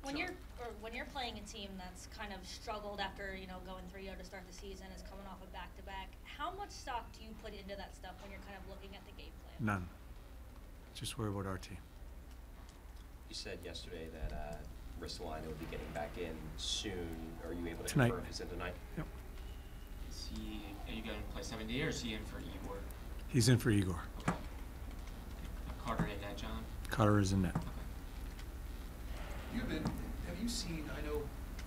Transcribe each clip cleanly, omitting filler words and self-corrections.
When you're playing a team that's kind of struggled after going 3-0 to start the season, is coming off a back-to-back, how much stock do you put into that stuff when you're kind of looking at the game plan? None. Just worry about our team. You said yesterday that Ristolainen will be getting back in soon. Are you able to Tonight. confirm he's in tonight? Yep. Are you going to play 7 day or is he in for Igor? He's in for Igor. Okay. Carter in that, John? Carter is in net. Okay. Have you seen, I know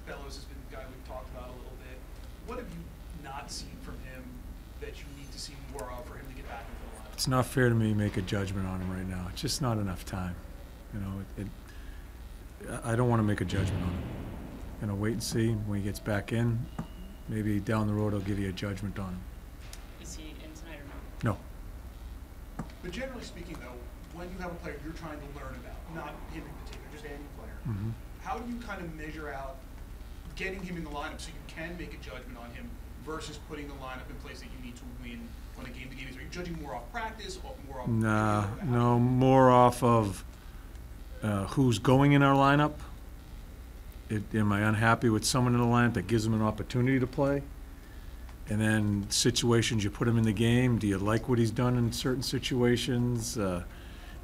Bellows has been a guy we've talked about a little bit. What have you not seen from him that you need to see more of for him to get back into the lineup? It's not fair to me to make a judgment on him right now. It's just not enough time. I don't want to make a judgment on him. Wait and see when he gets back in. Maybe down the road I'll give you a judgment on him. Is he in tonight or no? No. But generally speaking, though, when you have a player you're trying to learn about, not him in particular, just any player, how do you kind of measure out getting him in the lineup so you can make a judgment on him versus putting the lineup in place that you need to win on a game-to-game? Are you judging more off practice, or more off? No, more off of who's going in our lineup. Am I unhappy with someone in the lineup that gives them an opportunity to play? And then situations you put him in the game. Do you like what he's done in certain situations?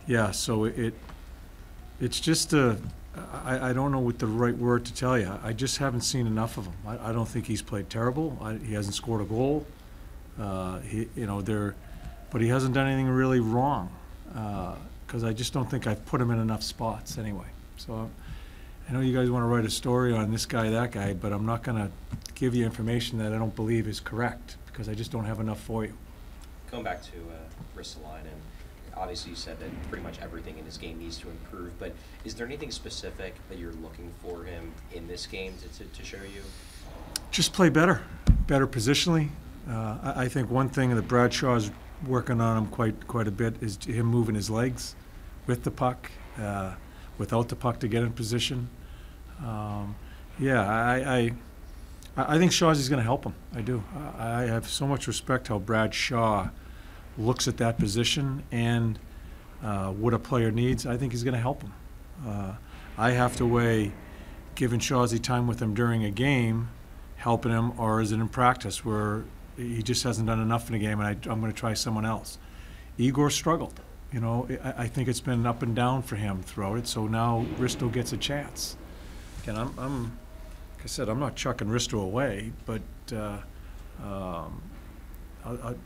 Yeah, so it's just I don't know what the right word to tell you. I just haven't seen enough of him. I don't think he's played terrible. He hasn't scored a goal. But he hasn't done anything really wrong. Because I just don't think I've put him in enough spots anyway. So I know you guys want to write a story on this guy, that guy, but I'm not going to give you information that I don't believe is correct because I just don't have enough for you. Going back to Ristolainen, obviously you said that pretty much everything in his game needs to improve, but is there anything specific that you're looking for him in this game to show you? Just play better positionally. I think one thing that Bradshaw's working on him quite a bit is him moving his legs with the puck, without the puck to get in position. Yeah, I think Shaw's going to help him. I do. I have so much respect how Brad Shaw looks at that position and what a player needs. I think he's going to help him. I have to weigh giving Shawzy time with him during a game, helping him, or is it in practice where he just hasn't done enough in a game and I'm going to try someone else. Igor struggled. I think it's been up and down for him throughout it, so now Risto gets a chance. Again, like I said, I'm not chucking Risto away, but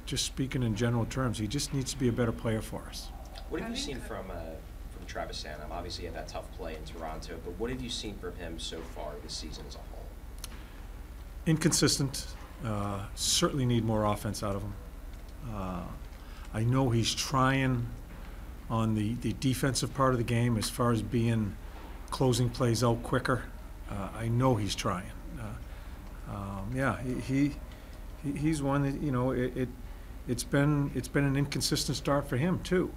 just speaking in general terms, he just needs to be a better player for us. What have you seen from Travis Sanheim? Obviously, he had that tough play in Toronto, but what have you seen from him so far this season as a whole? Inconsistent. Certainly need more offense out of him. I know he's trying on the defensive part of the game as far as closing plays out quicker. I know he's trying. Yeah, he's one that it's been an inconsistent start for him too.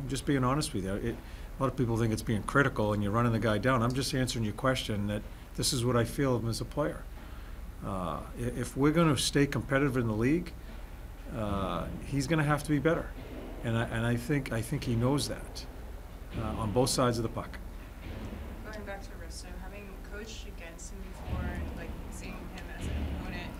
Just being honest with you, a lot of people think it's being critical and you're running the guy down. I'm just answering your question that this is what I feel of him as a player. If we're going to stay competitive in the league, he's going to have to be better, and I think he knows that on both sides of the puck. Going back to Risto, having coached against him before, like seeing him as an opponent,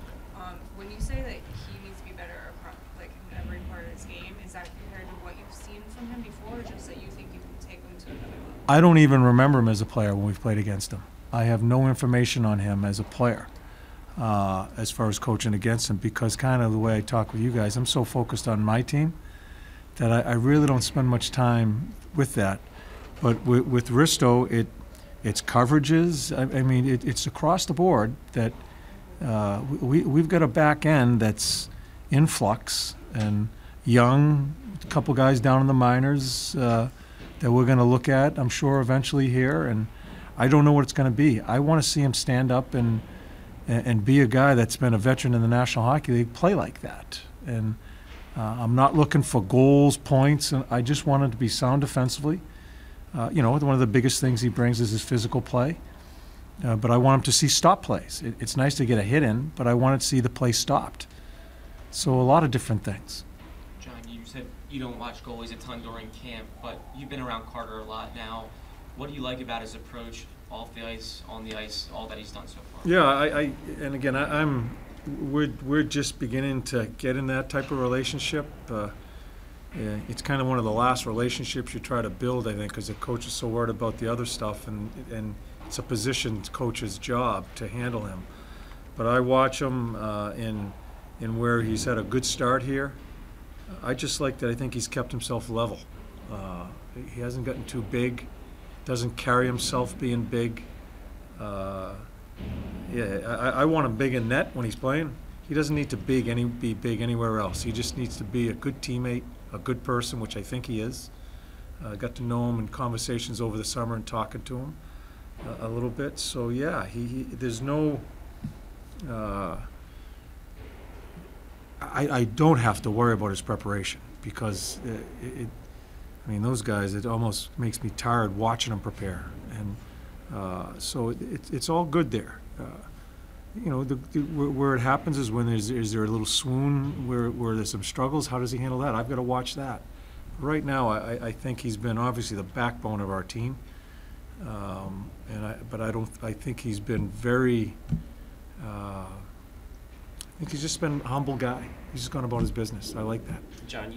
when you say that he needs to be better across, like in every part of his game, is that compared to what you've seen from him before, or just that you think you can take him to another level? I don't even remember him as a player when we've played against him. I have no information on him as a player. As far as coaching against him, because kind of the way I talk with you guys, I'm so focused on my team that I really don't spend much time with that. But with Risto, it's coverages. I mean, it's across the board that we've got a back end that's in flux and young, a couple guys down in the minors that we're going to look at, I'm sure, eventually here. And I don't know what it's going to be. I want to see him stand up and be a guy that's been a veteran in the National Hockey League, play like that. And I'm not looking for goals, points, and I just want him to be sound defensively. One of the biggest things he brings is his physical play. But I want him to see stop plays. It's nice to get a hit in, but I want to see the play stopped. So a lot of different things. John, you said you don't watch goalies a ton during camp, but you've been around Carter a lot now. what do you like about his approach off the ice, on the ice, all that he's done so far? Yeah, and again, we're just beginning to get in that type of relationship. Yeah, it's kind of one of the last relationships you try to build, I think, because the coach is so worried about the other stuff, and it's a position coach's job to handle him. But I watch him in where he's had a good start here. I just like that I think he's kept himself level. He hasn't gotten too big, doesn't carry himself being big. Yeah, I want him big in net when he's playing. He doesn't need to be big anywhere else. He just needs to be a good teammate, a good person, which I think he is. Got to know him in conversations over the summer and talking to him a little bit. So yeah, there's no. I don't have to worry about his preparation because I mean, those guys, it almost makes me tired watching them prepare, and so it's all good there. You know, where it happens is when is there a little swoon where there's some struggles. How does he handle that? I've got to watch that. Right now, I think he's been obviously the backbone of our team, I think he's been very. I think he's just been a humble guy. He's just gone about his business. I like that. John,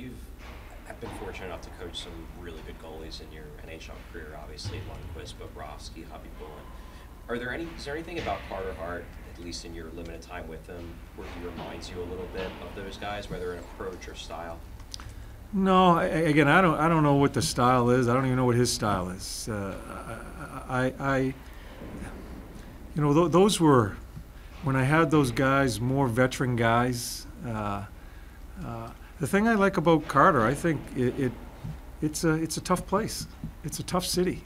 I've been fortunate enough to coach some really good goalies in your NHL career, obviously, Lundqvist, Bobrovsky, Hobby Bullen. Is there anything about Carter Hart, at least in your limited time with him, where he reminds you a little bit of those guys, whether in approach or style? No, again, I don't know what the style is. I don't even know what his style is. You know, those were, when I had those guys, more veteran guys. The thing I like about Carter, I think it's a tough place. It's a tough city.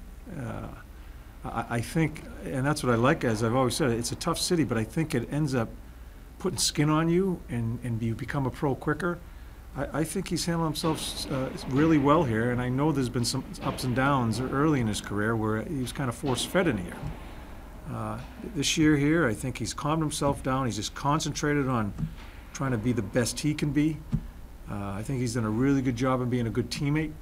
I think, and that's what I like, as I've always said, it's a tough city, but I think it ends up putting skin on you, and you become a pro quicker. I think he's handled himself really well here, and I know there's been some ups and downs early in his career where he was kind of force-fed in here. This year here, I think he's calmed himself down. He's just concentrated on trying to be the best he can be. I think he's done a really good job of being a good teammate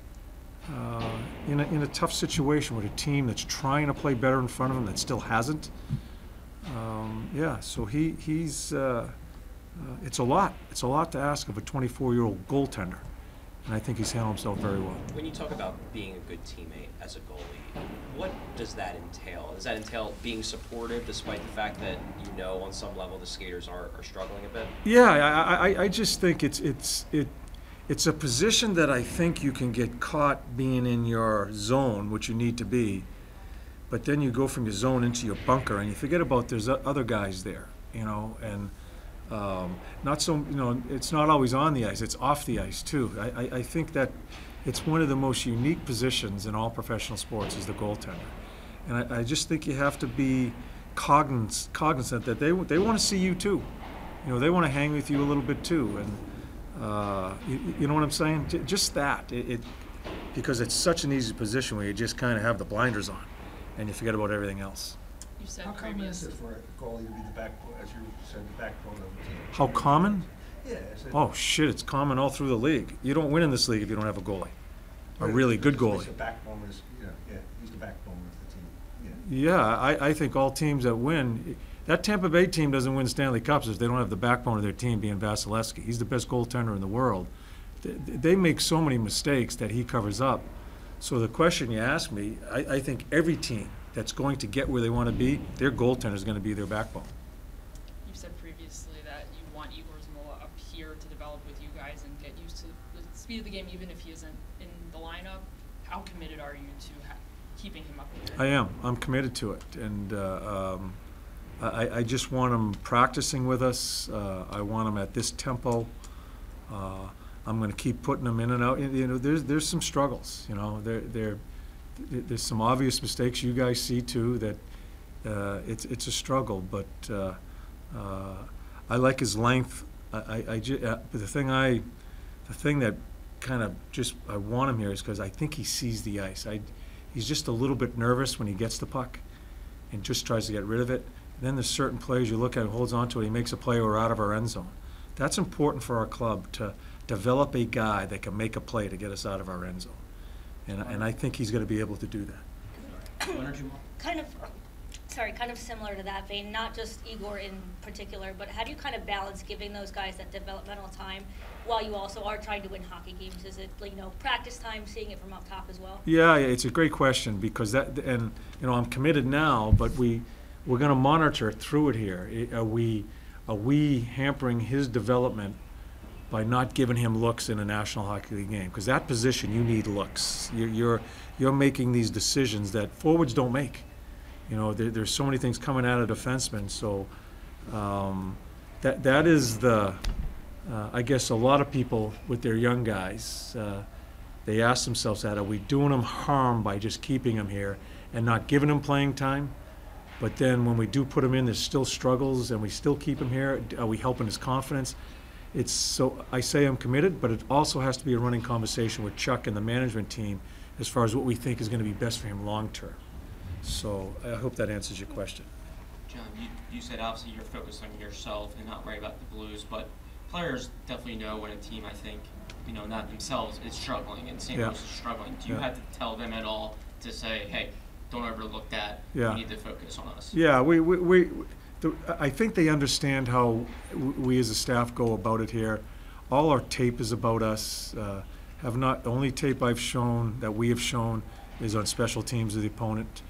in a tough situation with a team that's trying to play better in front of him that still hasn't. Yeah, so he's it's a lot. It's a lot to ask of a 24-year-old goaltender, and I think he's handled himself very well. When you talk about being a good teammate as a goalie, what does that entail? Does that entail being supportive despite the fact that you know on some level the skaters are struggling a bit? Yeah, I just think it's a position that I think you can get caught being in your zone, which you need to be, but then you go from your zone into your bunker and you forget about there's other guys there, you know, and not so, you know, it's not always on the ice, it's off the ice too. I think that it's one of the most unique positions in all professional sports is the goaltender. And I just think you have to be cognizant that they want to see you too. You know, they want to hang with you a little bit too. And you know what I'm saying? Just that. Because it's such an easy position where you just kind of have the blinders on and you forget about everything else. You said How common is it for a goalie to be the backbone, as you said, the backbone of the team? How common? Yeah. Is it, Oh shit, it's common all through the league. You don't win in this league if you don't have a goalie. A really good goalie. The backbone is, yeah, he's the backbone of the team. Yeah. Yeah, I think all teams that win, that Tampa Bay team doesn't win Stanley Cups if they don't have the backbone of their team being Vasilevsky. He's the best goaltender in the world. They make so many mistakes that he covers up. So the question you ask me, I think every team that's going to get where they want to be, their goaltender is going to be their backbone. You said previously that you want Igor Zmola up here to develop with you guys and get used to the speed of the game, even if he isn't in the lineup. How committed are you to keeping him up here? I am. I'm committed to it, and I just want him practicing with us. I want him at this tempo. I'm going to keep putting him in and out. You know, there's some struggles. You know, there's some obvious mistakes you guys see too. That it's a struggle, but I like his length. The thing that kind of just I want him here is because I think he sees the ice. He's just a little bit nervous when he gets the puck, and just tries to get rid of it. And then there's certain plays you look at, holds on to it, he makes a play or out of our end zone. That's important for our club to develop a guy that can make a play to get us out of our end zone. And I think he's going to be able to do that. Leonard Jamal? kind of similar to that vein, not just Igor in particular, but how do you kind of balance giving those guys that developmental time while you also are trying to win hockey games? Is it, practice time, seeing it from up top as well? Yeah, it's a great question because I'm committed now, but we're going to monitor through it here. Are we hampering his development by not giving him looks in a National Hockey League game? Because that position, you need looks. You're making these decisions that forwards don't make. There's so many things coming out of defensemen. So that is I guess a lot of people with their young guys, they ask themselves that, are we doing them harm by just keeping them here and not giving them playing time? But then when we do put them in, there's still struggles and we still keep him here. Are we helping his confidence? I say I'm committed, but it also has to be a running conversation with Chuck and the management team as far as what we think is going to be best for him long term. So I hope that answers your question. John, you said obviously you're focused on yourself and not worried about the Blues, but players definitely know when a team, I think, not themselves, is struggling and St. Louis is struggling. Do you have to tell them at all to say, hey, don't overlook that, you need to focus on us? Yeah, I think they understand how we as a staff go about it here. All our tape is about us. The only tape I've shown, that we have shown, is on special teams of the opponent.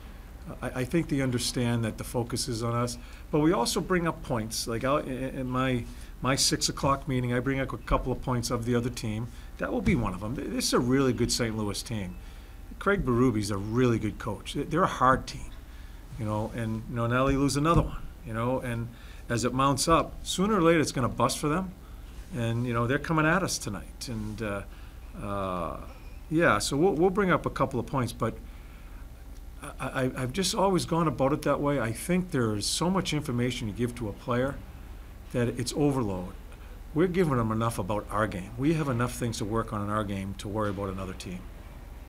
I think they understand that the focus is on us, but we also bring up points. Like in my 6 o'clock meeting, I bring up a couple of points of the other team. That will be one of them. This is a really good St. Louis team. Craig Berube's a really good coach. They're a hard team, and now they lose another one, and as it mounts up, sooner or later it's going to bust for them, and they're coming at us tonight, and so we'll bring up a couple of points, but I've just always gone about it that way. I think there's so much information you give to a player that it's overload. We're giving them enough about our game. We have enough things to work on in our game to worry about another team.